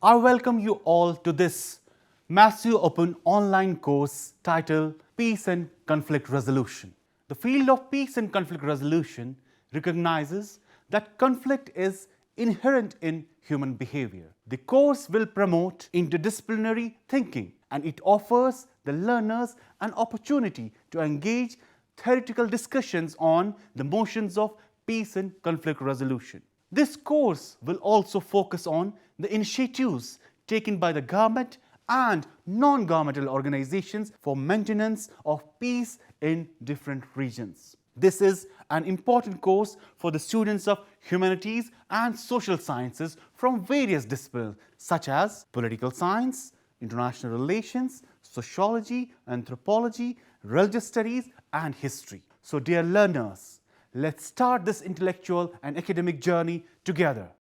I welcome you all to this massive open online course titled Peace and Conflict Resolution. The field of peace and conflict resolution recognizes that conflict is inherent in human behavior. The course will promote interdisciplinary thinking, and it offers the learners an opportunity to engage theoretical discussions on the motions of peace and conflict resolution. This course will also focus on the initiatives taken by the government and non-governmental organizations for maintenance of peace in different regions. This is an important course for the students of humanities and social sciences from various disciplines such as political science, international relations, sociology, anthropology, religious studies, and history. So, dear learners, let's start this intellectual and academic journey together.